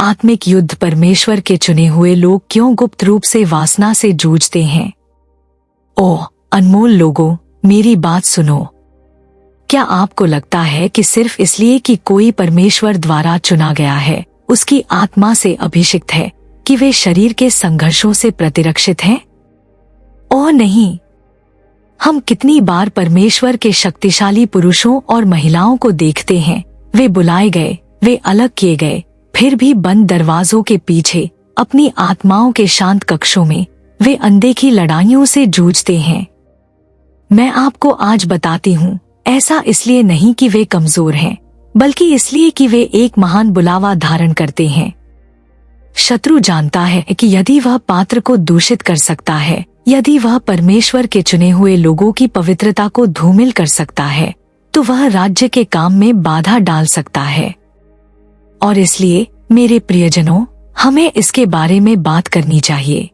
आत्मिक युद्ध परमेश्वर के चुने हुए लोग क्यों गुप्त रूप से वासना से जूझते हैं? ओह अनमोल लोगों, मेरी बात सुनो। क्या आपको लगता है कि सिर्फ इसलिए कि कोई परमेश्वर द्वारा चुना गया है, उसकी आत्मा से अभिषिक्त है, कि वे शरीर के संघर्षों से प्रतिरक्षित हैं? ओह नहीं। हम कितनी बार परमेश्वर के शक्तिशाली पुरुषों और महिलाओं को देखते हैं, वे बुलाए गए, वे अलग किए गए, फिर भी बंद दरवाजों के पीछे अपनी आत्माओं के शांत कक्षों में वे अनदेखी लड़ाइयों से जूझते हैं। मैं आपको आज बताती हूँ, ऐसा इसलिए नहीं कि वे कमजोर हैं, बल्कि इसलिए कि वे एक महान बुलावा धारण करते हैं। शत्रु जानता है कि यदि वह पात्र को दूषित कर सकता है, यदि वह परमेश्वर के चुने हुए लोगों की पवित्रता को धूमिल कर सकता है, तो वह राज्य के काम में बाधा डाल सकता है। और इसलिए मेरे प्रियजनों, हमें इसके बारे में बात करनी चाहिए।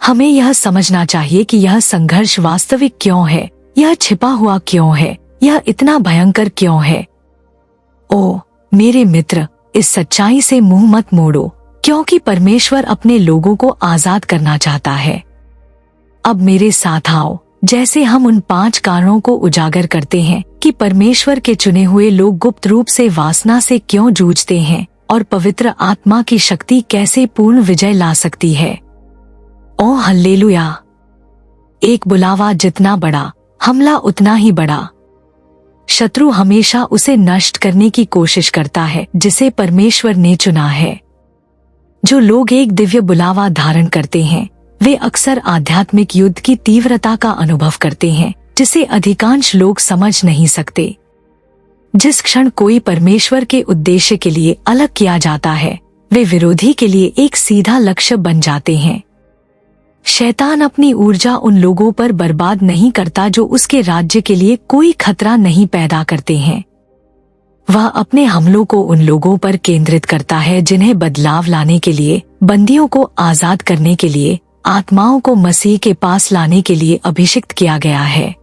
हमें यह समझना चाहिए कि यह संघर्ष वास्तविक क्यों है, यह छिपा हुआ क्यों है, यह इतना भयंकर क्यों है। ओ मेरे मित्र, इस सच्चाई से मुंह मत मोड़ो, क्योंकि परमेश्वर अपने लोगों को आजाद करना चाहता है। अब मेरे साथ आओ, जैसे हम उन 5 कारणों को उजागर करते हैं कि परमेश्वर के चुने हुए लोग गुप्त रूप से वासना से क्यों जूझते हैं और पवित्र आत्मा की शक्ति कैसे पूर्ण विजय ला सकती है। ओ हल्लेलुया। एक बुलावा जितना बड़ा, हमला उतना ही बड़ा। शत्रु हमेशा उसे नष्ट करने की कोशिश करता है जिसे परमेश्वर ने चुना है। जो लोग एक दिव्य बुलावा धारण करते हैं, वे अक्सर आध्यात्मिक युद्ध की तीव्रता का अनुभव करते हैं जिसे अधिकांश लोग समझ नहीं सकते। जिस क्षण कोई परमेश्वर के उद्देश्य के लिए अलग किया जाता है, वे विरोधी के लिए एक सीधा लक्ष्य बन जाते हैं। शैतान अपनी ऊर्जा उन लोगों पर बर्बाद नहीं करता जो उसके राज्य के लिए कोई खतरा नहीं पैदा करते हैं। वह अपने हमलों को उन लोगों पर केंद्रित करता है जिन्हें बदलाव लाने के लिए, बंदियों को आजाद करने के लिए, आत्माओं को मसीह के पास लाने के लिए अभिषिक्त किया गया है।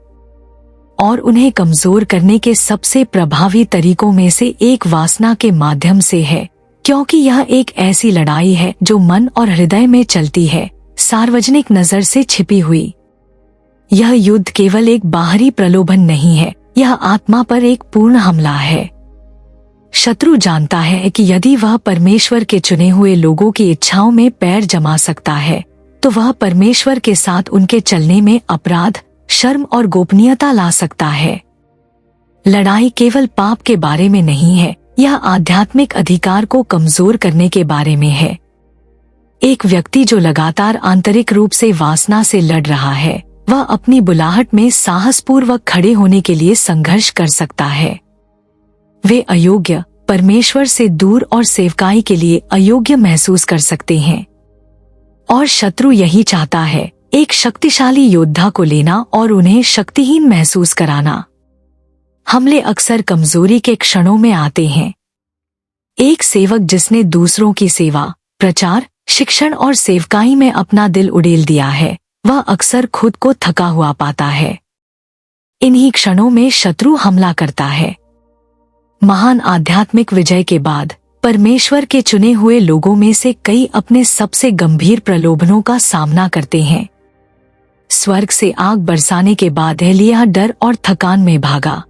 और उन्हें कमजोर करने के सबसे प्रभावी तरीकों में से एक वासना के माध्यम से है, क्योंकि यह एक ऐसी लड़ाई है जो मन और हृदय में चलती है, सार्वजनिक नजर से छिपी हुई। यह युद्ध केवल एक बाहरी प्रलोभन नहीं है, यह आत्मा पर एक पूर्ण हमला है। शत्रु जानता है कि यदि वह परमेश्वर के चुने हुए लोगों की इच्छाओं में पैर जमा सकता है, तो वह परमेश्वर के साथ उनके चलने में अपराध, शर्म और गोपनीयता ला सकता है। लड़ाई केवल पाप के बारे में नहीं है, यह आध्यात्मिक अधिकार को कमजोर करने के बारे में है। एक व्यक्ति जो लगातार आंतरिक रूप से वासना से लड़ रहा है, वह अपनी बुलाहट में साहसपूर्वक खड़े होने के लिए संघर्ष कर सकता है। वे अयोग्य, परमेश्वर से दूर और सेवकाई के लिए अयोग्य महसूस कर सकते हैं। और शत्रु यही चाहता है, एक शक्तिशाली योद्धा को लेना और उन्हें शक्तिहीन महसूस कराना। हमले अक्सर कमजोरी के क्षणों में आते हैं। एक सेवक जिसने दूसरों की सेवा, प्रचार, शिक्षण और सेवकाई में अपना दिल उड़ेल दिया है, वह अक्सर खुद को थका हुआ पाता है। इन्हीं क्षणों में शत्रु हमला करता है। महान आध्यात्मिक विजय के बाद परमेश्वर के चुने हुए लोगों में से कई अपने सबसे गंभीर प्रलोभनों का सामना करते हैं। स्वर्ग से आग बरसाने के बाद एलिय्याह डर और थकान में भागा।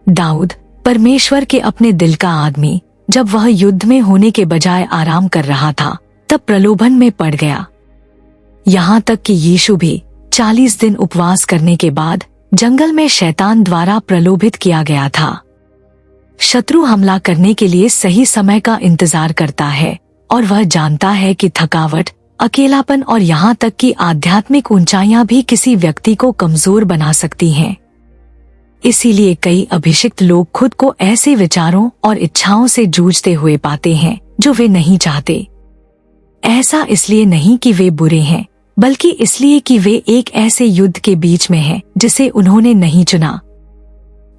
दाऊद, परमेश्वर के अपने दिल का आदमी, जब वह युद्ध में होने के बजाय आराम कर रहा था, तब प्रलोभन में पड़ गया। यहाँ तक कि यीशु भी 40 दिन उपवास करने के बाद जंगल में शैतान द्वारा प्रलोभित किया गया था। शत्रु हमला करने के लिए सही समय का इंतजार करता है और वह जानता है कि थकावट, अकेलापन और यहाँ तक कि आध्यात्मिक ऊंचाइयां भी किसी व्यक्ति को कमजोर बना सकती हैं। इसीलिए कई अभिषिक्त लोग खुद को ऐसे विचारों और इच्छाओं से जूझते हुए पाते हैं जो वे नहीं चाहते। ऐसा इसलिए नहीं कि वे बुरे हैं, बल्कि इसलिए कि वे एक ऐसे युद्ध के बीच में हैं जिसे उन्होंने नहीं चुना।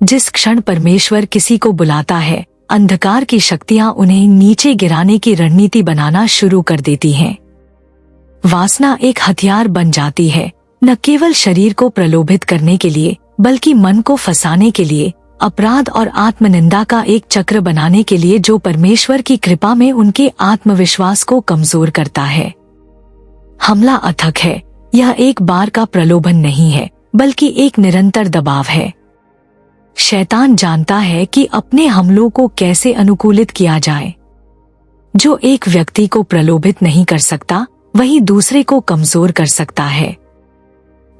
जिस क्षण परमेश्वर किसी को बुलाता है, अंधकार की शक्तियां उन्हें नीचे गिराने की रणनीति बनाना शुरू कर देती हैं। वासना एक हथियार बन जाती है, न केवल शरीर को प्रलोभित करने के लिए, बल्कि मन को फंसाने के लिए, अपराध और आत्मनिंदा का एक चक्र बनाने के लिए जो परमेश्वर की कृपा में उनके आत्मविश्वास को कमजोर करता है। हमला अथक है। यह एक बार का प्रलोभन नहीं है, बल्कि एक निरंतर दबाव है। शैतान जानता है कि अपने हमलों को कैसे अनुकूलित किया जाए। जो एक व्यक्ति को प्रलोभित नहीं कर सकता, वही दूसरे को कमजोर कर सकता है।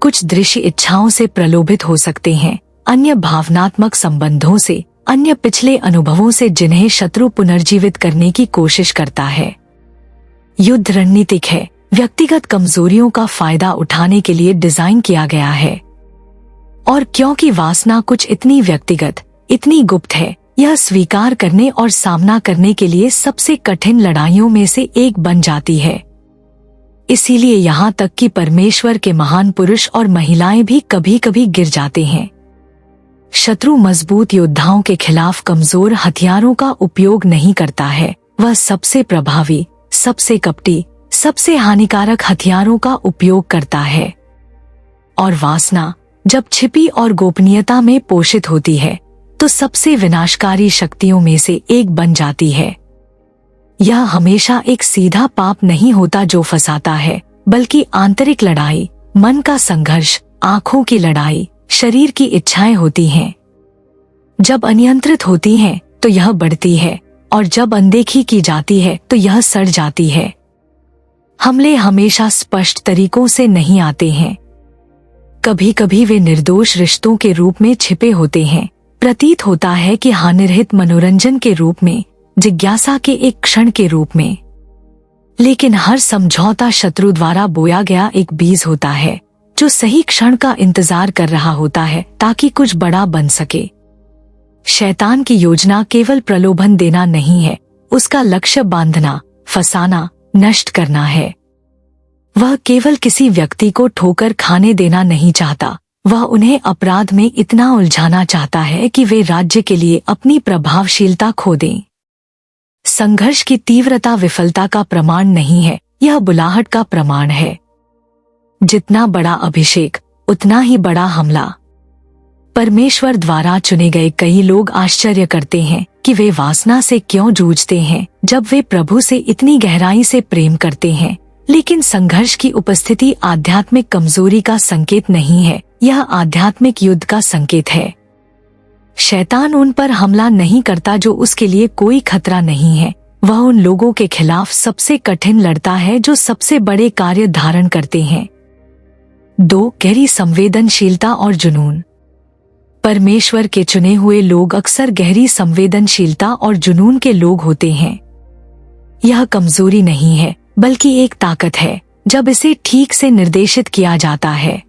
कुछ दृश्य इच्छाओं से प्रलोभित हो सकते हैं, अन्य भावनात्मक संबंधों से, अन्य पिछले अनुभवों से जिन्हें शत्रु पुनर्जीवित करने की कोशिश करता है। युद्ध रणनीतिक है, व्यक्तिगत कमजोरियों का फायदा उठाने के लिए डिजाइन किया गया है। और क्योंकि वासना कुछ इतनी व्यक्तिगत, इतनी गुप्त है, यह स्वीकार करने और सामना करने के लिए सबसे कठिन लड़ाइयों में से एक बन जाती है। इसीलिए यहाँ तक कि परमेश्वर के महान पुरुष और महिलाएं भी कभी कभी गिर जाते हैं। शत्रु मजबूत योद्धाओं के खिलाफ कमजोर हथियारों का उपयोग नहीं करता है, वह सबसे प्रभावी, सबसे कपटी, सबसे हानिकारक हथियारों का उपयोग करता है। और वासना जब छिपी और गोपनीयता में पोषित होती है, तो सबसे विनाशकारी शक्तियों में से एक बन जाती है। यह हमेशा एक सीधा पाप नहीं होता जो फंसाता है, बल्कि आंतरिक लड़ाई, मन का संघर्ष, आंखों की लड़ाई, शरीर की इच्छाएं होती हैं। जब अनियंत्रित होती हैं, तो यह बढ़ती है, और जब अनदेखी की जाती है तो यह सड़ जाती है। हमले हमेशा स्पष्ट तरीकों से नहीं आते हैं। कभी कभी वे निर्दोष रिश्तों के रूप में छिपे होते हैं। प्रतीत होता है कि हानिरहित मनोरंजन के रूप में, जिज्ञासा के एक क्षण के रूप में। लेकिन हर समझौता शत्रु द्वारा बोया गया एक बीज होता है, जो सही क्षण का इंतजार कर रहा होता है ताकि कुछ बड़ा बन सके। शैतान की योजना केवल प्रलोभन देना नहीं है, उसका लक्ष्य बांधना, फंसाना, नष्ट करना है। वह केवल किसी व्यक्ति को ठोकर खाने देना नहीं चाहता, वह उन्हें अपराध में इतना उलझाना चाहता है कि वे राज्य के लिए अपनी प्रभावशीलता खो दें। संघर्ष की तीव्रता विफलता का प्रमाण नहीं है, यह बुलाहट का प्रमाण है। जितना बड़ा अभिषेक, उतना ही बड़ा हमला। परमेश्वर द्वारा चुने गए कई लोग आश्चर्य करते हैं कि वे वासना से क्यों जूझते हैं जब वे प्रभु से इतनी गहराई से प्रेम करते हैं। लेकिन संघर्ष की उपस्थिति आध्यात्मिक कमजोरी का संकेत नहीं है, यह आध्यात्मिक युद्ध का संकेत है। शैतान उन पर हमला नहीं करता जो उसके लिए कोई खतरा नहीं है, वह उन लोगों के खिलाफ सबसे कठिन लड़ता है जो सबसे बड़े कार्य धारण करते हैं। 2. गहरी संवेदनशीलता और जुनून। परमेश्वर के चुने हुए लोग अक्सर गहरी संवेदनशीलता और जुनून के लोग होते हैं। यह कमजोरी नहीं है, बल्कि एक ताकत है जब इसे ठीक से निर्देशित किया जाता है।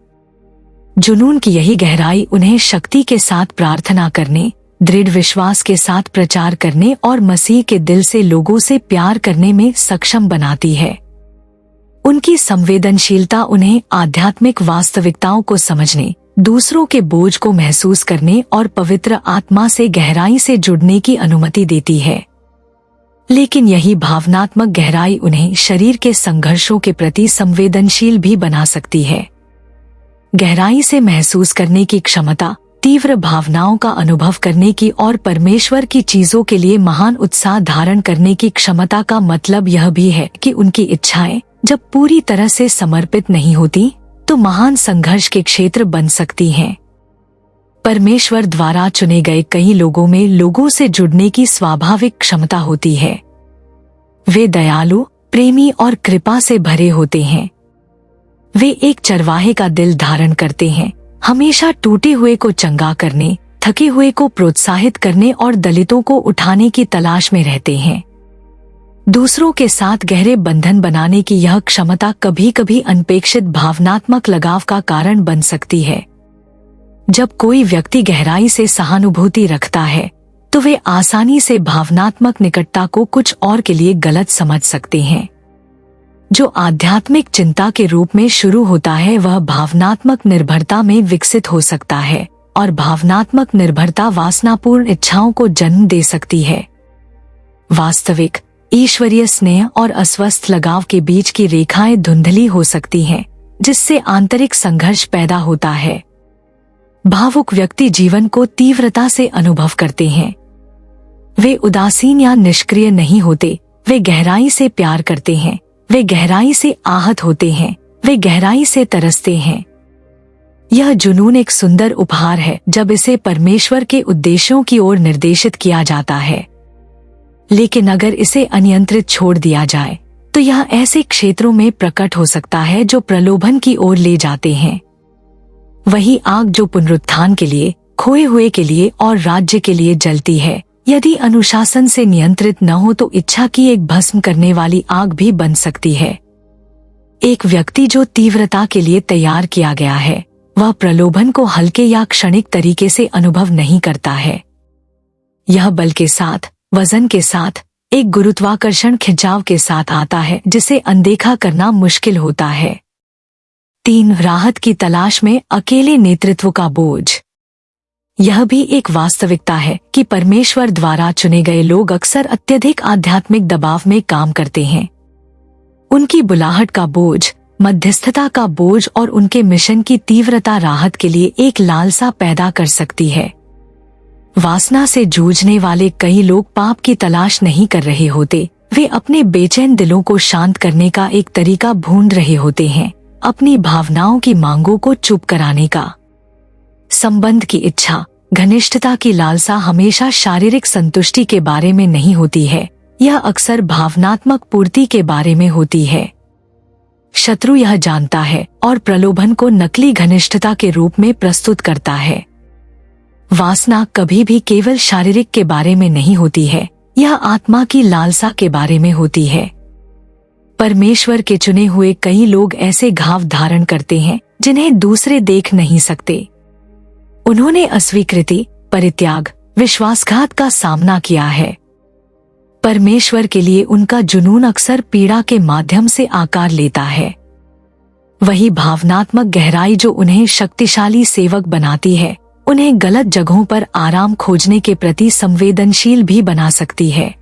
जुनून की यही गहराई उन्हें शक्ति के साथ प्रार्थना करने, दृढ़ विश्वास के साथ प्रचार करने और मसीह के दिल से लोगों से प्यार करने में सक्षम बनाती है। उनकी संवेदनशीलता उन्हें आध्यात्मिक वास्तविकताओं को समझने, दूसरों के बोझ को महसूस करने और पवित्र आत्मा से गहराई से जुड़ने की अनुमति देती है। लेकिन यही भावनात्मक गहराई उन्हें शरीर के संघर्षों के प्रति संवेदनशील भी बना सकती है। गहराई से महसूस करने की क्षमता, तीव्र भावनाओं का अनुभव करने की और परमेश्वर की चीजों के लिए महान उत्साह धारण करने की क्षमता का मतलब यह भी है कि उनकी इच्छाएं जब पूरी तरह से समर्पित नहीं होती, तो महान संघर्ष के क्षेत्र बन सकती हैं। परमेश्वर द्वारा चुने गए कई लोगों में लोगों से जुड़ने की स्वाभाविक क्षमता होती है। वे दयालु, प्रेमी और कृपा से भरे होते हैं। वे एक चरवाहे का दिल धारण करते हैं, हमेशा टूटे हुए को चंगा करने, थके हुए को प्रोत्साहित करने और दलितों को उठाने की तलाश में रहते हैं। दूसरों के साथ गहरे बंधन बनाने की यह क्षमता कभी कभी अनपेक्षित भावनात्मक लगाव का कारण बन सकती है। जब कोई व्यक्ति गहराई से सहानुभूति रखता है, तो वे आसानी से भावनात्मक निकटता को कुछ और के लिए गलत समझ सकते हैं। जो आध्यात्मिक चिंता के रूप में शुरू होता है, वह भावनात्मक निर्भरता में विकसित हो सकता है, और भावनात्मक निर्भरता वासनापूर्ण इच्छाओं को जन्म दे सकती है। वास्तविक ईश्वरीय स्नेह और अस्वस्थ लगाव के बीच की रेखाएं धुंधली हो सकती हैं, जिससे आंतरिक संघर्ष पैदा होता है। भावुक व्यक्ति जीवन को तीव्रता से अनुभव करते हैं। वे उदासीन या निष्क्रिय नहीं होते, वे गहराई से प्यार करते हैं, वे गहराई से आहत होते हैं, वे गहराई से तरसते हैं। यह जुनून एक सुंदर उपहार है जब इसे परमेश्वर के उद्देश्यों की ओर निर्देशित किया जाता है। लेकिन अगर इसे अनियंत्रित छोड़ दिया जाए तो यह ऐसे क्षेत्रों में प्रकट हो सकता है जो प्रलोभन की ओर ले जाते हैं। वही आग जो पुनरुत्थान के लिए, खोए हुए के लिए और राज्य के लिए जलती है, यदि अनुशासन से नियंत्रित न हो तो इच्छा की एक भस्म करने वाली आग भी बन सकती है। एक व्यक्ति जो तीव्रता के लिए तैयार किया गया है, वह प्रलोभन को हल्के या क्षणिक तरीके से अनुभव नहीं करता है। यह बल के साथ, वजन के साथ, एक गुरुत्वाकर्षण खिंचाव के साथ आता है जिसे अनदेखा करना मुश्किल होता है। 3. राहत की तलाश में अकेले नेतृत्व का बोझ। यह भी एक वास्तविकता है कि परमेश्वर द्वारा चुने गए लोग अक्सर अत्यधिक आध्यात्मिक दबाव में काम करते हैं। उनकी बुलाहट का बोझ, मध्यस्थता का बोझ और उनके मिशन की तीव्रता राहत के लिए एक लालसा पैदा कर सकती है। वासना से जूझने वाले कई लोग पाप की तलाश नहीं कर रहे होते, वे अपने बेचैन दिलों को शांत करने का एक तरीका ढूंढ रहे होते हैं, अपनी भावनाओं की मांगों को चुप कराने का। संबंध की इच्छा, घनिष्ठता की लालसा हमेशा शारीरिक संतुष्टि के बारे में नहीं होती है, यह अक्सर भावनात्मक पूर्ति के बारे में होती है। शत्रु यह जानता है और प्रलोभन को नकली घनिष्ठता के रूप में प्रस्तुत करता है। वासना कभी भी केवल शारीरिक के बारे में नहीं होती है, यह आत्मा की लालसा के बारे में होती है। परमेश्वर के चुने हुए कई लोग ऐसे घाव धारण करते हैं जिन्हें दूसरे देख नहीं सकते। उन्होंने अस्वीकृति, परित्याग, विश्वासघात का सामना किया है। परमेश्वर के लिए उनका जुनून अक्सर पीड़ा के माध्यम से आकार लेता है। वही भावनात्मक गहराई जो उन्हें शक्तिशाली सेवक बनाती है, उन्हें गलत जगहों पर आराम खोजने के प्रति संवेदनशील भी बना सकती है।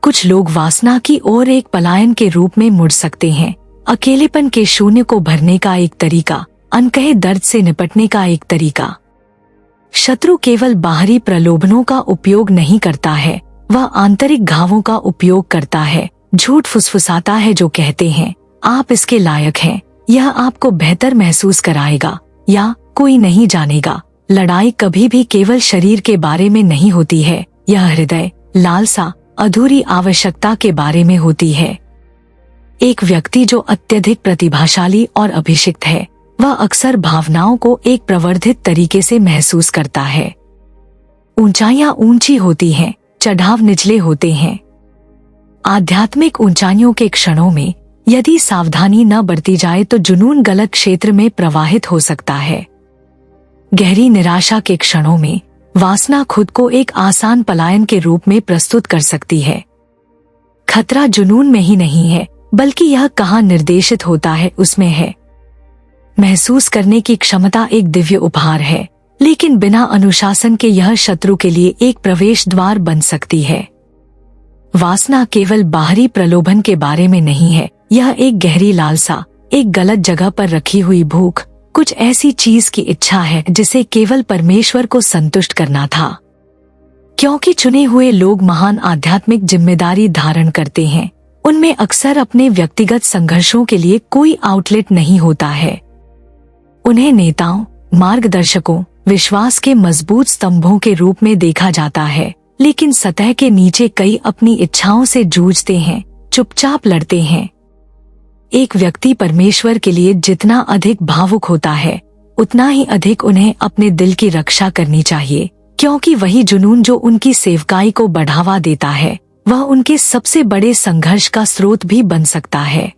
कुछ लोग वासना की ओर एक पलायन के रूप में मुड़ सकते हैं, अकेलेपन के शून्य को भरने का एक तरीका, अनकहे दर्द से निपटने का एक तरीका। शत्रु केवल बाहरी प्रलोभनों का उपयोग नहीं करता है, वह आंतरिक घावों का उपयोग करता है। झूठ फुसफुसाता है जो कहते हैं आप इसके लायक हैं, यह आपको बेहतर महसूस कराएगा, या कोई नहीं जानेगा। लड़ाई कभी भी केवल शरीर के बारे में नहीं होती है, यह हृदय, लालसा, अधूरी आवश्यकता के बारे में होती है। एक व्यक्ति जो अत्यधिक प्रतिभाशाली और अभिषिक्त है, वह अक्सर भावनाओं को एक प्रवर्धित तरीके से महसूस करता है। ऊंचाइयां ऊंची होती हैं, चढ़ाव निचले होते हैं। आध्यात्मिक ऊंचाइयों के क्षणों में यदि सावधानी न बरती जाए तो जुनून गलत क्षेत्र में प्रवाहित हो सकता है। गहरी निराशा के क्षणों में वासना खुद को एक आसान पलायन के रूप में प्रस्तुत कर सकती है। खतरा जुनून में ही नहीं है, बल्कि यह कहाँ निर्देशित होता है उसमें है। महसूस करने की क्षमता एक दिव्य उपहार है, लेकिन बिना अनुशासन के यह शत्रु के लिए एक प्रवेश द्वार बन सकती है। वासना केवल बाहरी प्रलोभन के बारे में नहीं है, यह एक गहरी लालसा, एक गलत जगह पर रखी हुई भूख, कुछ ऐसी चीज की इच्छा है जिसे केवल परमेश्वर को संतुष्ट करना था। क्योंकि चुने हुए लोग महान आध्यात्मिक जिम्मेदारी धारण करते हैं, उनमें अक्सर अपने व्यक्तिगत संघर्षों के लिए कोई आउटलेट नहीं होता है। उन्हें नेताओं, मार्गदर्शकों, विश्वास के मजबूत स्तंभों के रूप में देखा जाता है, लेकिन सतह के नीचे कई अपनी इच्छाओं से जूझते हैं, चुपचाप लड़ते हैं। एक व्यक्ति परमेश्वर के लिए जितना अधिक भावुक होता है, उतना ही अधिक उन्हें अपने दिल की रक्षा करनी चाहिए, क्योंकि वही जुनून जो उनकी सेवकाई को बढ़ावा देता है, वह उनके सबसे बड़े संघर्ष का स्रोत भी बन सकता है।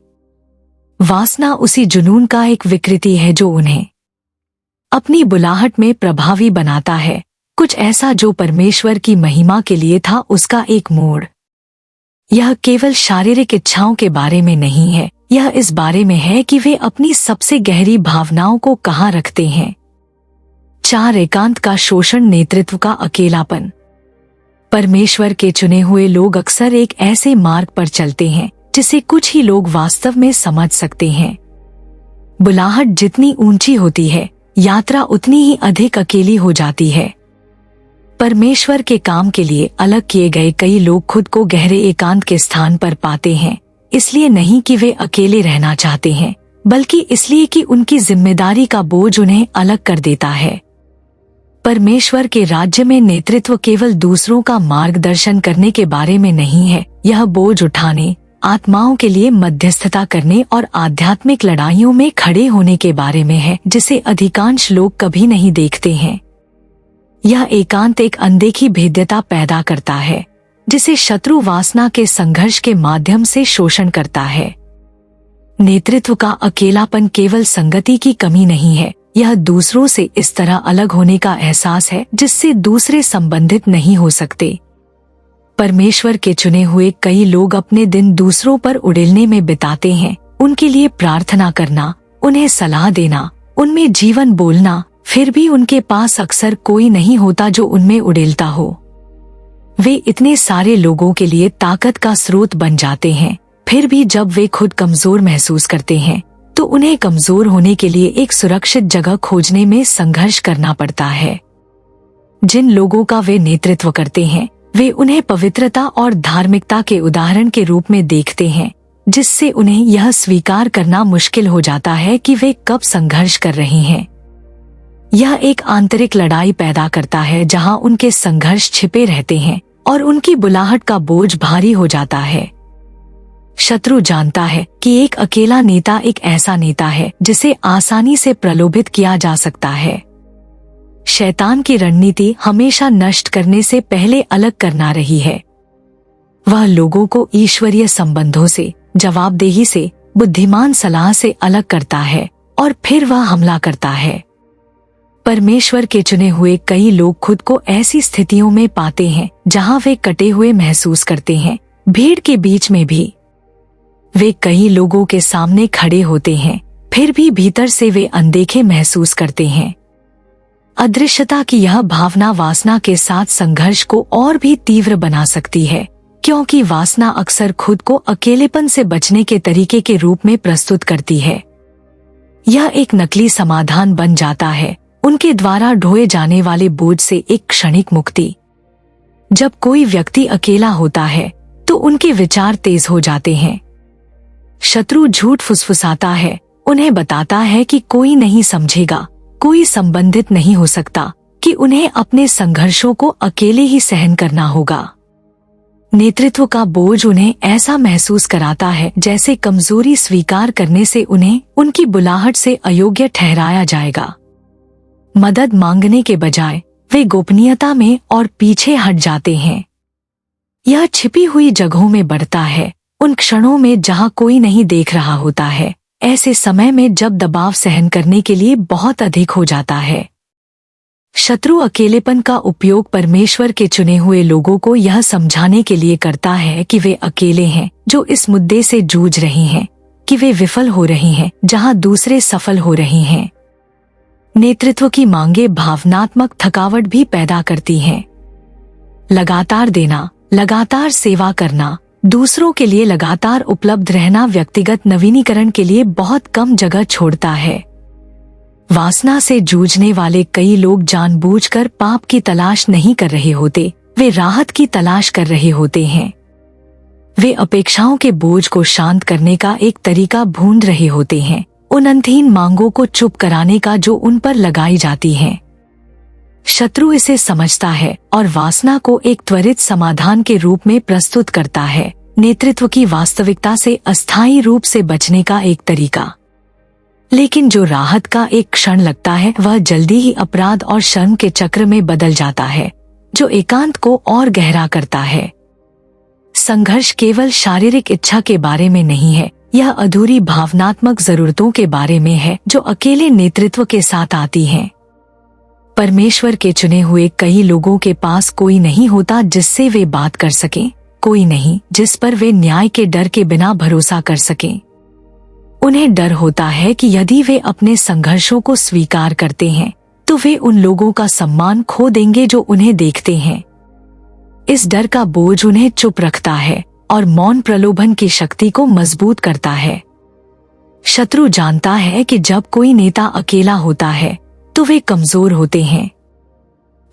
वासना उसी जुनून का एक विकृति है जो उन्हें अपनी बुलाहट में प्रभावी बनाता है, कुछ ऐसा जो परमेश्वर की महिमा के लिए था उसका एक मोड़। यह केवल शारीरिक इच्छाओं के बारे में नहीं है, यह इस बारे में है कि वे अपनी सबसे गहरी भावनाओं को कहाँ रखते हैं। 4 एकांत का शोषण, नेतृत्व का अकेलापन। परमेश्वर के चुने हुए लोग अक्सर एक ऐसे मार्ग पर चलते हैं जिसे कुछ ही लोग वास्तव में समझ सकते हैं। बुलाहट जितनी ऊंची होती है, यात्रा उतनी ही अधिक अकेली हो जाती है। परमेश्वर के काम के लिए अलग किए गए कई लोग खुद को गहरे एकांत के स्थान पर पाते हैं, इसलिए नहीं कि वे अकेले रहना चाहते हैं, बल्कि इसलिए कि उनकी जिम्मेदारी का बोझ उन्हें अलग कर देता है। परमेश्वर के राज्य में नेतृत्व केवल दूसरों का मार्गदर्शन करने के बारे में नहीं है, यह बोझ उठाने, आत्माओं के लिए मध्यस्थता करने और आध्यात्मिक लड़ाइयों में खड़े होने के बारे में है, जिसे अधिकांश लोग कभी नहीं देखते हैं। यह एकांत एक अनदेखी भेद्यता पैदा करता है, जिसे शत्रु वासना के संघर्ष के माध्यम से शोषण करता है। नेतृत्व का अकेलापन केवल संगति की कमी नहीं है, यह दूसरों से इस तरह अलग होने का एहसास है जिससे दूसरे संबंधित नहीं हो सकते। परमेश्वर के चुने हुए कई लोग अपने दिन दूसरों पर उड़ेलने में बिताते हैं, उनके लिए प्रार्थना करना, उन्हें सलाह देना, उनमें जीवन बोलना, फिर भी उनके पास अक्सर कोई नहीं होता जो उनमें उड़ेलता हो। वे इतने सारे लोगों के लिए ताकत का स्रोत बन जाते हैं, फिर भी जब वे खुद कमजोर महसूस करते हैं तो उन्हें कमजोर होने के लिए एक सुरक्षित जगह खोजने में संघर्ष करना पड़ता है। जिन लोगों का वे नेतृत्व करते हैं, वे उन्हें पवित्रता और धार्मिकता के उदाहरण के रूप में देखते हैं, जिससे उन्हें यह स्वीकार करना मुश्किल हो जाता है कि वे कब संघर्ष कर रहे हैं। यह एक आंतरिक लड़ाई पैदा करता है जहां उनके संघर्ष छिपे रहते हैं और उनकी बुलाहट का बोझ भारी हो जाता है। शत्रु जानता है कि एक अकेला नेता एक ऐसा नेता है जिसे आसानी से प्रलोभित किया जा सकता है। शैतान की रणनीति हमेशा नष्ट करने से पहले अलग करना रही है। वह लोगों को ईश्वरीय संबंधों से, जवाबदेही से, बुद्धिमान सलाह से अलग करता है और फिर वह हमला करता है। परमेश्वर के चुने हुए कई लोग खुद को ऐसी स्थितियों में पाते हैं जहां वे कटे हुए महसूस करते हैं, भीड़ के बीच में भी। वे कई लोगों के सामने खड़े होते हैं, फिर भी भीतर से वे अनदेखे महसूस करते हैं। अदृश्यता की यह भावना वासना के साथ संघर्ष को और भी तीव्र बना सकती है, क्योंकि वासना अक्सर खुद को अकेलेपन से बचने के तरीके के रूप में प्रस्तुत करती है। यह एक नकली समाधान बन जाता है, उनके द्वारा ढोए जाने वाले बोझ से एक क्षणिक मुक्ति। जब कोई व्यक्ति अकेला होता है तो उनके विचार तेज हो जाते हैं। शत्रु झूठ फुसफुसाता है, उन्हें बताता है कि कोई नहीं समझेगा, कोई संबंधित नहीं हो सकता, कि उन्हें अपने संघर्षों को अकेले ही सहन करना होगा। नेतृत्व का बोझ उन्हें ऐसा महसूस कराता है जैसे कमजोरी स्वीकार करने से उन्हें उनकी बुलाहट से अयोग्य ठहराया जाएगा। मदद मांगने के बजाय वे गोपनीयता में और पीछे हट जाते हैं। यह छिपी हुई जगहों में बढ़ता है, उन क्षणों में जहां कोई नहीं देख रहा होता है, ऐसे समय में जब दबाव सहन करने के लिए बहुत अधिक हो जाता है। शत्रु अकेलेपन का उपयोग परमेश्वर के चुने हुए लोगों को यह समझाने के लिए करता है कि वे अकेले हैं जो इस मुद्दे से जूझ रहे हैं, कि वे विफल हो रहे हैं जहां दूसरे सफल हो रहे हैं। नेतृत्व की मांगे भावनात्मक थकावट भी पैदा करती हैं। लगातार देना, लगातार सेवा करना, दूसरों के लिए लगातार उपलब्ध रहना व्यक्तिगत नवीनीकरण के लिए बहुत कम जगह छोड़ता है। वासना से जूझने वाले कई लोग जानबूझकर पाप की तलाश नहीं कर रहे होते, वे राहत की तलाश कर रहे होते हैं। वे अपेक्षाओं के बोझ को शांत करने का एक तरीका ढूंढ रहे होते हैं, उन अंतहीन मांगों को चुप कराने का जो उन पर लगाई जाती हैं। शत्रु इसे समझता है और वासना को एक त्वरित समाधान के रूप में प्रस्तुत करता है, नेतृत्व की वास्तविकता से अस्थायी रूप से बचने का एक तरीका। लेकिन जो राहत का एक क्षण लगता है वह जल्दी ही अपराध और शर्म के चक्र में बदल जाता है, जो एकांत को और गहरा करता है। संघर्ष केवल शारीरिक इच्छा के बारे में नहीं है, यह अधूरी भावनात्मक जरूरतों के बारे में है जो अकेले नेतृत्व के साथ आती हैं। परमेश्वर के चुने हुए कई लोगों के पास कोई नहीं होता जिससे वे बात कर सकें, कोई नहीं जिस पर वे न्याय के डर के बिना भरोसा कर सकें। उन्हें डर होता है कि यदि वे अपने संघर्षों को स्वीकार करते हैं तो वे उन लोगों का सम्मान खो देंगे जो उन्हें देखते हैं। इस डर का बोझ उन्हें चुप रखता है और मौन प्रलोभन की शक्ति को मजबूत करता है। शत्रु जानता है कि जब कोई नेता अकेला होता है तो वे कमजोर होते हैं।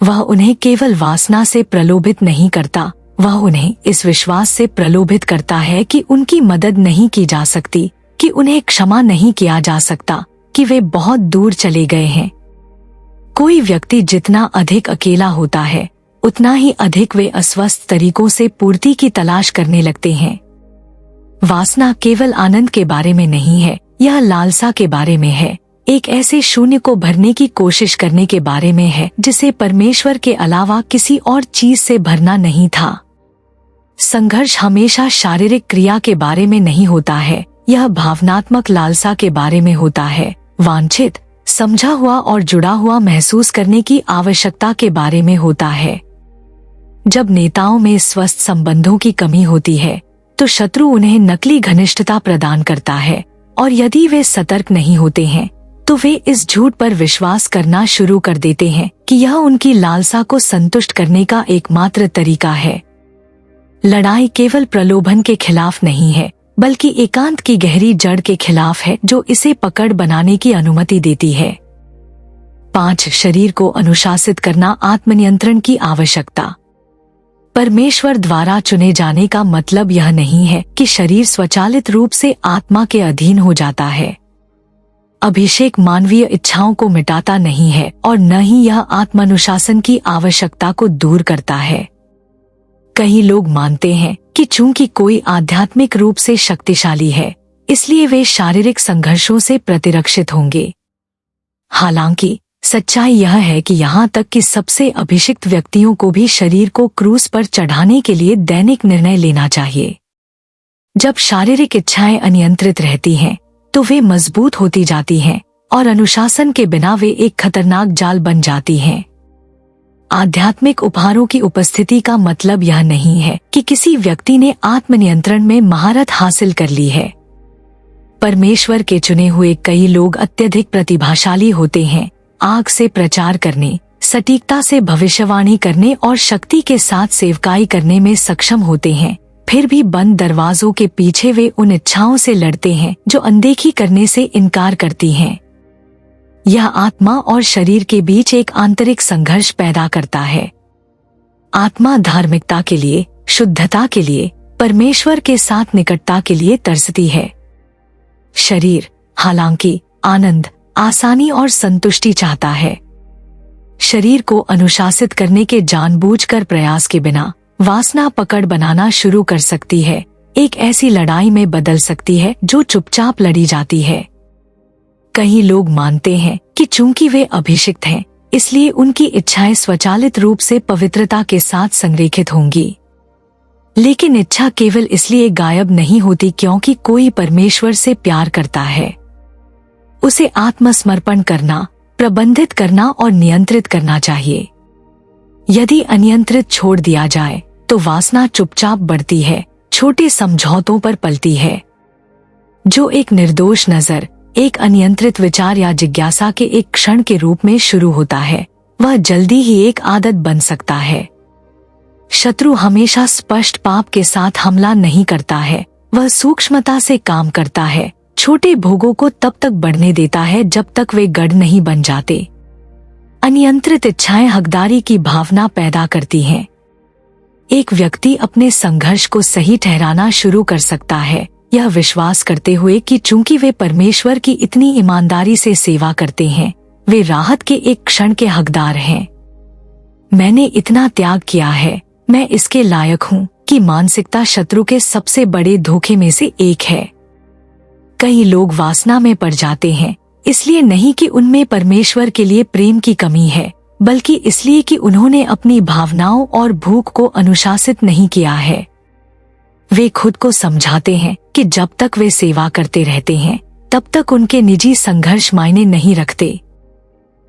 वह उन्हें केवल वासना से प्रलोभित नहीं करता, वह उन्हें इस विश्वास से प्रलोभित करता है कि उनकी मदद नहीं की जा सकती, कि उन्हें क्षमा नहीं किया जा सकता, कि वे बहुत दूर चले गए हैं। कोई व्यक्ति जितना अधिक अकेला होता है, उतना ही अधिक वे अस्वस्थ तरीकों से पूर्ति की तलाश करने लगते हैं। वासना केवल आनंद के बारे में नहीं है, यह लालसा के बारे में है, एक ऐसे शून्य को भरने की कोशिश करने के बारे में है जिसे परमेश्वर के अलावा किसी और चीज से भरना नहीं था। संघर्ष हमेशा शारीरिक क्रिया के बारे में नहीं होता है, यह भावनात्मक लालसा के बारे में होता है, वांछित, समझा हुआ और जुड़ा हुआ महसूस करने की आवश्यकता के बारे में होता है। जब नेताओं में स्वस्थ संबंधों की कमी होती है तो शत्रु उन्हें नकली घनिष्ठता प्रदान करता है, और यदि वे सतर्क नहीं होते हैं तो वे इस झूठ पर विश्वास करना शुरू कर देते हैं कि यह उनकी लालसा को संतुष्ट करने का एकमात्र तरीका है। लड़ाई केवल प्रलोभन के खिलाफ नहीं है, बल्कि एकांत की गहरी जड़ के खिलाफ है जो इसे पकड़ बनाने की अनुमति देती है। 5. शरीर को अनुशासित करना, आत्मनियंत्रण की आवश्यकता। परमेश्वर द्वारा चुने जाने का मतलब यह नहीं है कि शरीर स्वचालित रूप से आत्मा के अधीन हो जाता है। अभिषेक मानवीय इच्छाओं को मिटाता नहीं है और न ही यह आत्मानुशासन की आवश्यकता को दूर करता है। कई लोग मानते हैं कि चूंकि कोई आध्यात्मिक रूप से शक्तिशाली है, इसलिए वे शारीरिक संघर्षों से प्रतिरक्षित होंगे। हालांकि सच्चाई यह है कि यहाँ तक कि सबसे अभिषिक्त व्यक्तियों को भी शरीर को क्रूस पर चढ़ाने के लिए दैनिक निर्णय लेना चाहिए। जब शारीरिक इच्छाएं अनियंत्रित रहती हैं, तो वे मजबूत होती जाती हैं और अनुशासन के बिना वे एक खतरनाक जाल बन जाती हैं। आध्यात्मिक उपहारों की उपस्थिति का मतलब यह नहीं है कि किसी व्यक्ति ने आत्मनियंत्रण में महारत हासिल कर ली है। परमेश्वर के चुने हुए कई लोग अत्यधिक प्रतिभाशाली होते हैं, आग से प्रचार करने, सटीकता से भविष्यवाणी करने और शक्ति के साथ सेवकाई करने में सक्षम होते हैं। फिर भी बंद दरवाजों के पीछे वे उन इच्छाओं से लड़ते हैं जो अनदेखी करने से इनकार करती हैं। यह आत्मा और शरीर के बीच एक आंतरिक संघर्ष पैदा करता है। आत्मा धार्मिकता के लिए, शुद्धता के लिए, परमेश्वर के साथ निकटता के लिए तरसती है। शरीर, हालांकि, आनंद, आसानी और संतुष्टि चाहता है। शरीर को अनुशासित करने के जानबूझकर प्रयास के बिना वासना पकड़ बनाना शुरू कर सकती है, एक ऐसी लड़ाई में बदल सकती है जो चुपचाप लड़ी जाती है। कई लोग मानते हैं कि चूंकि वे अभिषिक्त हैं, इसलिए उनकी इच्छाएं स्वचालित रूप से पवित्रता के साथ संरेखित होंगी। लेकिन इच्छा केवल इसलिए गायब नहीं होती क्योंकि कोई परमेश्वर से प्यार करता है। उसे आत्मसमर्पण करना, प्रबंधित करना और नियंत्रित करना चाहिए। यदि अनियंत्रित छोड़ दिया जाए तो वासना चुपचाप बढ़ती है, छोटे समझौतों पर पलती है। जो एक निर्दोष नजर, एक अनियंत्रित विचार या जिज्ञासा के एक क्षण के रूप में शुरू होता है, वह जल्दी ही एक आदत बन सकता है। शत्रु हमेशा स्पष्ट पाप के साथ हमला नहीं करता है, वह सूक्ष्मता से काम करता है, छोटे भोगों को तब तक बढ़ने देता है जब तक वे गढ़ नहीं बन जाते। अनियंत्रित इच्छाएं हकदारी की भावना पैदा करती हैं। एक व्यक्ति अपने संघर्ष को सही ठहराना शुरू कर सकता है, यह विश्वास करते हुए कि चूंकि वे परमेश्वर की इतनी ईमानदारी से सेवा करते हैं, वे राहत के एक क्षण के हकदार हैं। मैंने इतना त्याग किया है, मैं इसके लायक हूँ कि मानसिकता शत्रु के सबसे बड़े धोखे में से एक है। कई लोग वासना में पड़ जाते हैं, इसलिए नहीं कि उनमें परमेश्वर के लिए प्रेम की कमी है, बल्कि इसलिए कि उन्होंने अपनी भावनाओं और भूख को अनुशासित नहीं किया है। वे खुद को समझाते हैं कि जब तक वे सेवा करते रहते हैं, तब तक उनके निजी संघर्ष मायने नहीं रखते।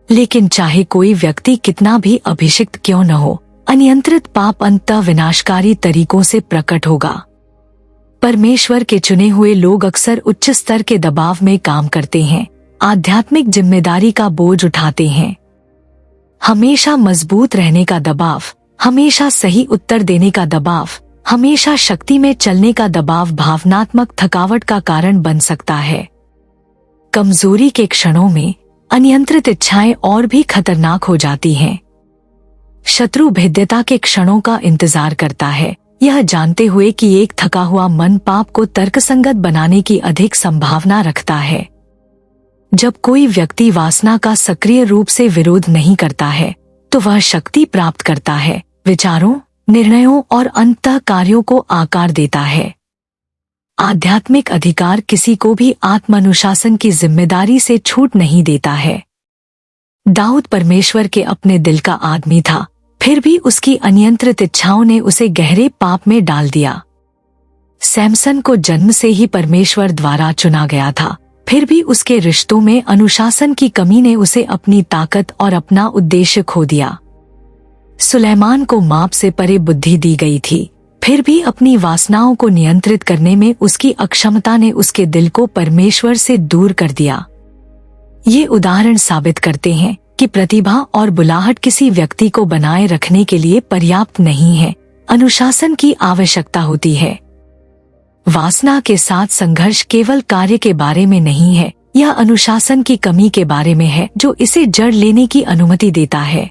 लेकिन चाहे कोई व्यक्ति कितना भी अभिषिक्त क्यों न हो, अनियंत्रित पाप अंततः विनाशकारी तरीकों से प्रकट होगा। परमेश्वर के चुने हुए लोग अक्सर उच्च स्तर के दबाव में काम करते हैं, आध्यात्मिक जिम्मेदारी का बोझ उठाते हैं। हमेशा मजबूत रहने का दबाव, हमेशा सही उत्तर देने का दबाव, हमेशा शक्ति में चलने का दबाव भावनात्मक थकावट का कारण बन सकता है। कमजोरी के क्षणों में अनियंत्रित इच्छाएं और भी खतरनाक हो जाती हैं। शत्रु भेद्यता के क्षणों का इंतजार करता है, यह जानते हुए कि एक थका हुआ मन पाप को तर्कसंगत बनाने की अधिक संभावना रखता है। जब कोई व्यक्ति वासना का सक्रिय रूप से विरोध नहीं करता है तो वह शक्ति प्राप्त करता है, विचारों, निर्णयों और अंततः कार्यों को आकार देता है। आध्यात्मिक अधिकार किसी को भी आत्मानुशासन की जिम्मेदारी से छूट नहीं देता है। दाऊद परमेश्वर के अपने दिल का आदमी था, फिर भी उसकी अनियंत्रित इच्छाओं ने उसे गहरे पाप में डाल दिया। सैमसन को जन्म से ही परमेश्वर द्वारा चुना गया था, फिर भी उसके रिश्तों में अनुशासन की कमी ने उसे अपनी ताकत और अपना उद्देश्य खो दिया। सुलेमान को माप से परे बुद्धि दी गई थी, फिर भी अपनी वासनाओं को नियंत्रित करने में उसकी अक्षमता ने उसके दिल को परमेश्वर से दूर कर दिया। ये उदाहरण साबित करते हैं कि प्रतिभा और बुलाहट किसी व्यक्ति को बनाए रखने के लिए पर्याप्त नहीं है, अनुशासन की आवश्यकता होती है। वासना के साथ संघर्ष केवल कार्य के बारे में नहीं है, यह अनुशासन की कमी के बारे में है जो इसे जड़ लेने की अनुमति देता है।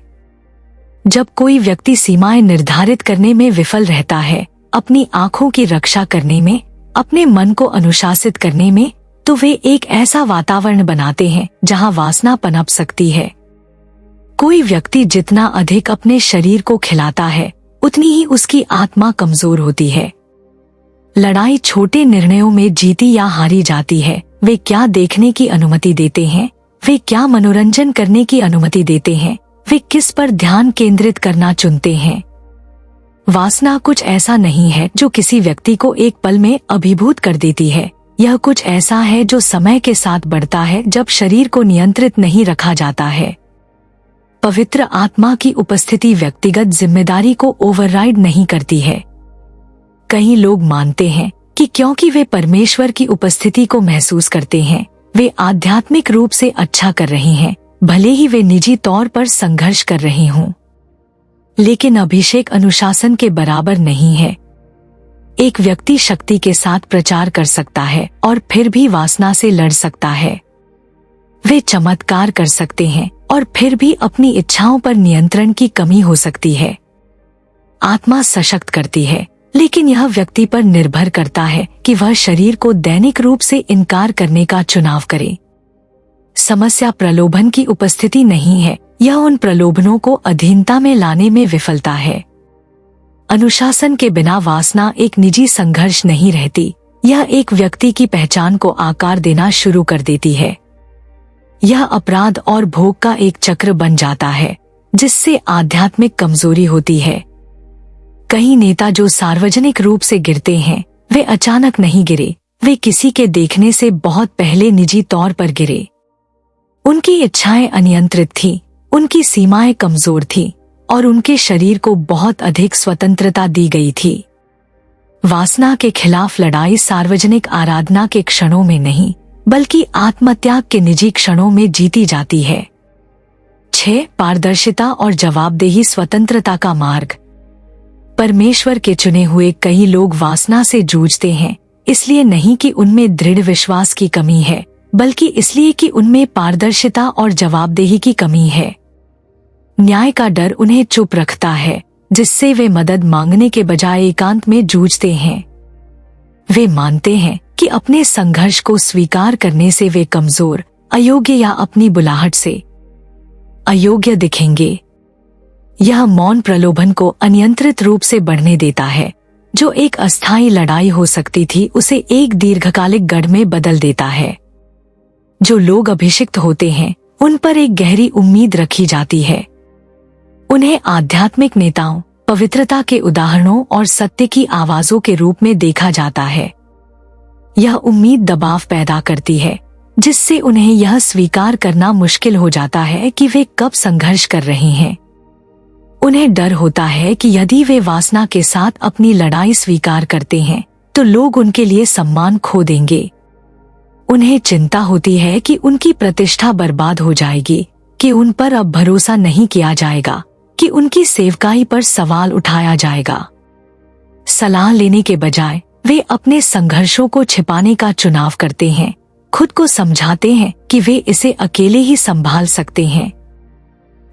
जब कोई व्यक्ति सीमाएं निर्धारित करने में विफल रहता है, अपनी आंखों की रक्षा करने में, अपने मन को अनुशासित करने में, तो वे एक ऐसा वातावरण बनाते हैं जहां वासना पनप सकती है। कोई व्यक्ति जितना अधिक अपने शरीर को खिलाता है, उतनी ही उसकी आत्मा कमजोर होती है। लड़ाई छोटे निर्णयों में जीती या हारी जाती है। वे क्या देखने की अनुमति देते हैं, वे क्या मनोरंजन करने की अनुमति देते हैं, वे किस पर ध्यान केंद्रित करना चुनते हैं। वासना कुछ ऐसा नहीं है जो किसी व्यक्ति को एक पल में अभिभूत कर देती है। यह कुछ ऐसा है जो समय के साथ बढ़ता है जब शरीर को नियंत्रित नहीं रखा जाता है। पवित्र आत्मा की उपस्थिति व्यक्तिगत जिम्मेदारी को ओवरराइड नहीं करती है। कई लोग मानते हैं कि क्योंकि वे परमेश्वर की उपस्थिति को महसूस करते हैं, वे आध्यात्मिक रूप से अच्छा कर रहे हैं, भले ही वे निजी तौर पर संघर्ष कर रहे हों। लेकिन अभिषेक अनुशासन के बराबर नहीं है। एक व्यक्ति शक्ति के साथ प्रचार कर सकता है और फिर भी वासना से लड़ सकता है। वे चमत्कार कर सकते हैं और फिर भी अपनी इच्छाओं पर नियंत्रण की कमी हो सकती है। आत्मा सशक्त करती है, लेकिन यह व्यक्ति पर निर्भर करता है कि वह शरीर को दैनिक रूप से इनकार करने का चुनाव करे। समस्या प्रलोभन की उपस्थिति नहीं है, यह उन प्रलोभनों को अधीनता में लाने में विफलता है। अनुशासन के बिना वासना एक निजी संघर्ष नहीं रहती, यह एक व्यक्ति की पहचान को आकार देना शुरू कर देती है। यह अपराध और भोग का एक चक्र बन जाता है, जिससे आध्यात्मिक कमजोरी होती है। कई नेता जो सार्वजनिक रूप से गिरते हैं, वे अचानक नहीं गिरे, वे किसी के देखने से बहुत पहले निजी तौर पर गिरे। उनकी इच्छाएं अनियंत्रित थीं, उनकी सीमाएं कमजोर थीं और उनके शरीर को बहुत अधिक स्वतंत्रता दी गई थी। वासना के खिलाफ लड़ाई सार्वजनिक आराधना के क्षणों में नहीं, बल्कि आत्मत्याग के निजी क्षणों में जीती जाती है। 6. पारदर्शिता और जवाबदेही स्वतंत्रता का मार्ग। परमेश्वर के चुने हुए कई लोग वासना से जूझते हैं, इसलिए नहीं कि उनमें दृढ़ विश्वास की कमी है, बल्कि इसलिए कि उनमें पारदर्शिता और जवाबदेही की कमी है। न्याय का डर उन्हें चुप रखता है, जिससे वे मदद मांगने के बजाय एकांत में जूझते हैं। वे मानते हैं कि अपने संघर्ष को स्वीकार करने से वे कमजोर, अयोग्य या अपनी बुलाहट से अयोग्य दिखेंगे। यह मौन प्रलोभन को अनियंत्रित रूप से बढ़ने देता है, जो एक अस्थायी लड़ाई हो सकती थी उसे एक दीर्घकालिक गढ़ में बदल देता है। जो लोग अभिषिक्त होते हैं, उन पर एक गहरी उम्मीद रखी जाती है। उन्हें आध्यात्मिक नेताओं, पवित्रता के उदाहरणों और सत्य की आवाजों के रूप में देखा जाता है। यह उम्मीद दबाव पैदा करती है, जिससे उन्हें यह स्वीकार करना मुश्किल हो जाता है कि वे कब संघर्ष कर रहे हैं। उन्हें डर होता है कि यदि वे वासना के साथ अपनी लड़ाई स्वीकार करते हैं, तो लोग उनके लिए सम्मान खो देंगे। उन्हें चिंता होती है कि उनकी प्रतिष्ठा बर्बाद हो जाएगी, कि उन पर अब भरोसा नहीं किया जाएगा, कि उनकी सेवकाई पर सवाल उठाया जाएगा। सलाह लेने के बजाय वे अपने संघर्षों को छिपाने का चुनाव करते हैं, खुद को समझाते हैं कि वे इसे अकेले ही संभाल सकते हैं।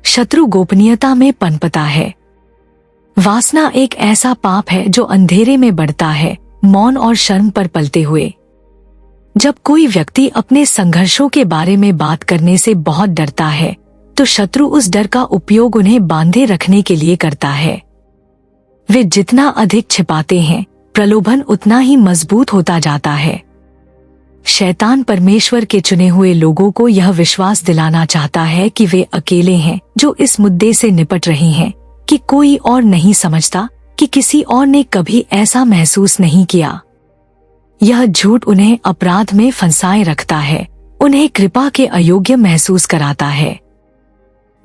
शत्रु गोपनीयता में पनपता है। वासना एक ऐसा पाप है जो अंधेरे में बढ़ता है, मौन और शर्म पर पलते हुए। जब कोई व्यक्ति अपने संघर्षों के बारे में बात करने से बहुत डरता है, तो शत्रु उस डर का उपयोग उन्हें बांधे रखने के लिए करता है। वे जितना अधिक छिपाते हैं, प्रलोभन उतना ही मजबूत होता जाता है। शैतान परमेश्वर के चुने हुए लोगों को यह विश्वास दिलाना चाहता है कि वे अकेले हैं जो इस मुद्दे से निपट रहे हैं, कि कोई और नहीं समझता, कि किसी और ने कभी ऐसा महसूस नहीं किया। यह झूठ उन्हें अपराध में फंसाए रखता है, उन्हें कृपा के अयोग्य महसूस कराता है।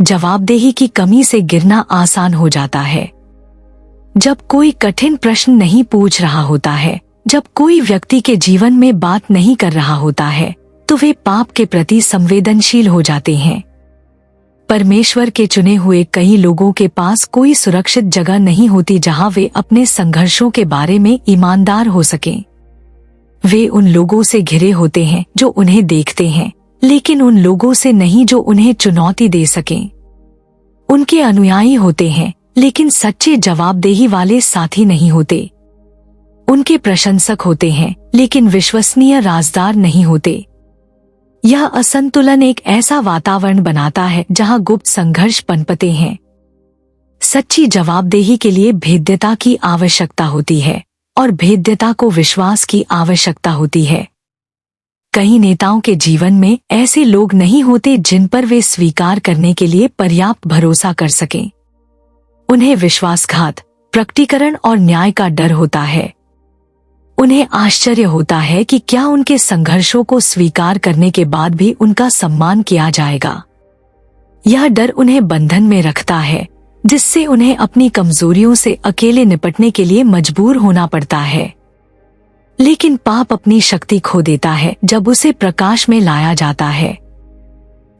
जवाबदेही की कमी से गिरना आसान हो जाता है। जब कोई कठिन प्रश्न नहीं पूछ रहा होता है, जब कोई व्यक्ति के जीवन में बात नहीं कर रहा होता है, तो वे पाप के प्रति संवेदनशील हो जाते हैं। परमेश्वर के चुने हुए कई लोगों के पास कोई सुरक्षित जगह नहीं होती जहां वे अपने संघर्षों के बारे में ईमानदार हो सकें। वे उन लोगों से घिरे होते हैं जो उन्हें देखते हैं, लेकिन उन लोगों से नहीं जो उन्हें चुनौती दे सकें। उनके अनुयायी होते हैं, लेकिन सच्चे जवाबदेही वाले साथी नहीं होते। उनके प्रशंसक होते हैं, लेकिन विश्वसनीय राजदार नहीं होते। यह असंतुलन एक ऐसा वातावरण बनाता है जहां गुप्त संघर्ष पनपते हैं। सच्ची जवाबदेही के लिए भेद्यता की आवश्यकता होती है, और भेद्यता को विश्वास की आवश्यकता होती है। कई नेताओं के जीवन में ऐसे लोग नहीं होते जिन पर वे स्वीकार करने के लिए पर्याप्त भरोसा कर सकें। उन्हें विश्वासघात, प्रकटीकरण और न्याय का डर होता है। उन्हें आश्चर्य होता है कि क्या उनके संघर्षों को स्वीकार करने के बाद भी उनका सम्मान किया जाएगा। यह डर उन्हें बंधन में रखता है, जिससे उन्हें अपनी कमजोरियों से अकेले निपटने के लिए मजबूर होना पड़ता है। लेकिन पाप अपनी शक्ति खो देता है जब उसे प्रकाश में लाया जाता है।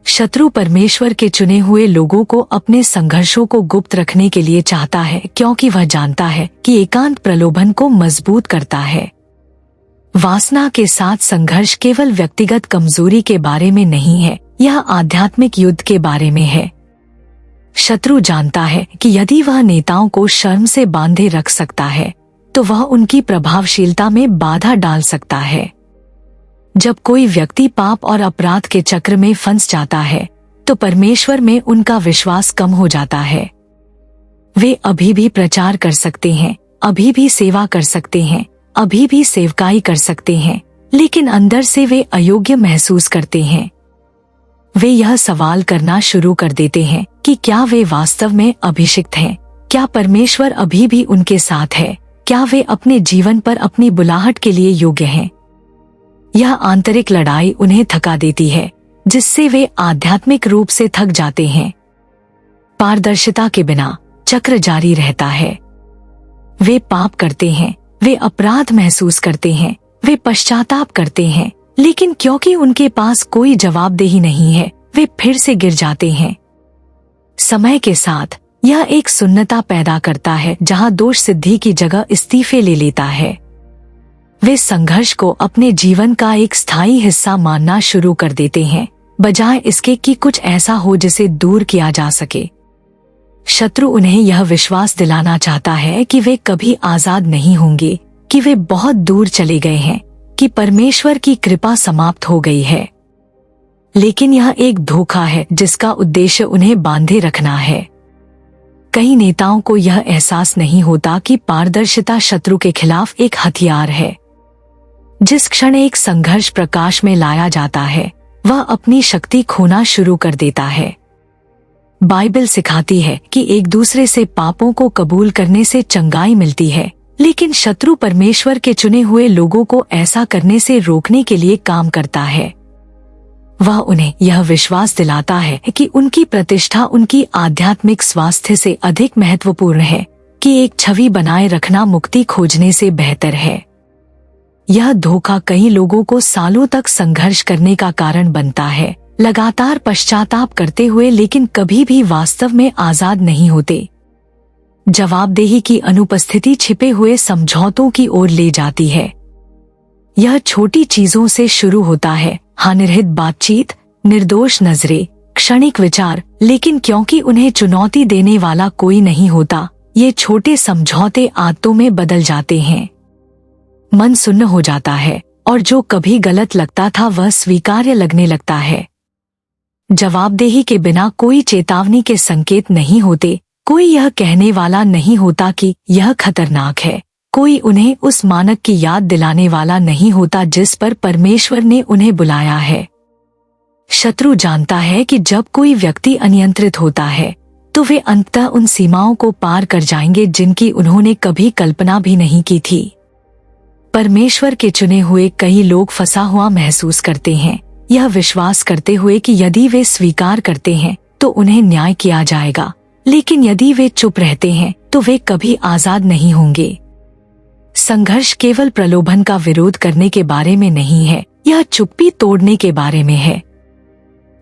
शत्रु परमेश्वर के चुने हुए लोगों को अपने संघर्षों को गुप्त रखने के लिए चाहता है, क्योंकि वह जानता है कि एकांत प्रलोभन को मजबूत करता है। वासना के साथ संघर्ष केवल व्यक्तिगत कमजोरी के बारे में नहीं है, यह आध्यात्मिक युद्ध के बारे में है। शत्रु जानता है कि यदि वह नेताओं को शर्म से बांधे रख सकता है, तो वह उनकी प्रभावशीलता में बाधा डाल सकता है। जब कोई व्यक्ति पाप और अपराध के चक्र में फंस जाता है, तो परमेश्वर में उनका विश्वास कम हो जाता है। वे अभी भी प्रचार कर सकते हैं, अभी भी सेवा कर सकते हैं, अभी भी सेवकाई कर सकते हैं, लेकिन अंदर से वे अयोग्य महसूस करते हैं। वे यह सवाल करना शुरू कर देते हैं कि क्या वे वास्तव में अभिषिक्त हैं? क्या परमेश्वर अभी भी उनके साथ है? क्या वे अपने जीवन पर अपनी बुलाहट के लिए योग्य हैं? यह आंतरिक लड़ाई उन्हें थका देती है, जिससे वे आध्यात्मिक रूप से थक जाते हैं। पारदर्शिता के बिना चक्र जारी रहता है। वे पाप करते हैं, वे अपराध महसूस करते हैं, वे पश्चाताप करते हैं, लेकिन क्योंकि उनके पास कोई जवाबदेही नहीं है, वे फिर से गिर जाते हैं। समय के साथ यह एक सुन्नता पैदा करता है जहां दोष सिद्धि की जगह इस्तीफे ले लेता है। वे संघर्ष को अपने जीवन का एक स्थायी हिस्सा मानना शुरू कर देते हैं, बजाय इसके कि कुछ ऐसा हो जिसे दूर किया जा सके। शत्रु उन्हें यह विश्वास दिलाना चाहता है कि वे कभी आजाद नहीं होंगे, कि वे बहुत दूर चले गए हैं, कि परमेश्वर की कृपा समाप्त हो गई है। लेकिन यह एक धोखा है जिसका उद्देश्य उन्हें बांधे रखना है। कई नेताओं को यह एहसास नहीं होता कि पारदर्शिता शत्रु के खिलाफ एक हथियार है। जिस क्षण एक संघर्ष प्रकाश में लाया जाता है, वह अपनी शक्ति खोना शुरू कर देता है। बाइबल सिखाती है कि एक दूसरे से पापों को कबूल करने से चंगाई मिलती है, लेकिन शत्रु परमेश्वर के चुने हुए लोगों को ऐसा करने से रोकने के लिए काम करता है। वह उन्हें यह विश्वास दिलाता है कि उनकी प्रतिष्ठा उनकी आध्यात्मिक स्वास्थ्य से अधिक महत्वपूर्ण है, कि एक छवि बनाए रखना मुक्ति खोजने से बेहतर है। यह धोखा कई लोगों को सालों तक संघर्ष करने का कारण बनता है, लगातार पश्चाताप करते हुए लेकिन कभी भी वास्तव में आजाद नहीं होते। जवाबदेही की अनुपस्थिति छिपे हुए समझौतों की ओर ले जाती है। यह छोटी चीजों से शुरू होता है, हानिरहित बातचीत, निर्दोष नजरें, क्षणिक विचार, लेकिन क्योंकि उन्हें चुनौती देने वाला कोई नहीं होता, ये छोटे समझौते आदतों में बदल जाते हैं। मन सुन्न हो जाता है और जो कभी गलत लगता था वह स्वीकार्य लगने लगता है। जवाबदेही के बिना कोई चेतावनी के संकेत नहीं होते, कोई यह कहने वाला नहीं होता कि यह खतरनाक है, कोई उन्हें उस मानक की याद दिलाने वाला नहीं होता जिस पर परमेश्वर ने उन्हें बुलाया है। शत्रु जानता है कि जब कोई व्यक्ति अनियंत्रित होता है तो वे अंततः उन सीमाओं को पार कर जाएंगे जिनकी उन्होंने कभी कल्पना भी नहीं की थी। परमेश्वर के चुने हुए कई लोग फंसा हुआ महसूस करते हैं, यह विश्वास करते हुए कि यदि वे स्वीकार करते हैं तो उन्हें न्याय किया जाएगा, लेकिन यदि वे चुप रहते हैं तो वे कभी आजाद नहीं होंगे। संघर्ष केवल प्रलोभन का विरोध करने के बारे में नहीं है, यह चुप्पी तोड़ने के बारे में है।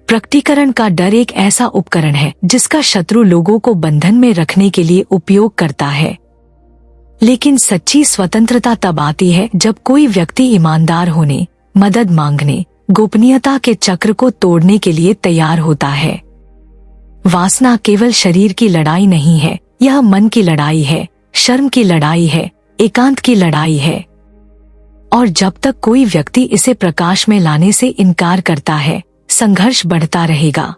प्रकटीकरण का डर एक ऐसा उपकरण है जिसका शत्रु लोगों को बंधन में रखने के लिए उपयोग करता है, लेकिन सच्ची स्वतंत्रता तब आती है जब कोई व्यक्ति ईमानदार होने, मदद मांगने, गोपनीयता के चक्र को तोड़ने के लिए तैयार होता है। वासना केवल शरीर की लड़ाई नहीं है, यह मन की लड़ाई है, शर्म की लड़ाई है, एकांत की लड़ाई है। और जब तक कोई व्यक्ति इसे प्रकाश में लाने से इनकार करता है, संघर्ष बढ़ता रहेगा।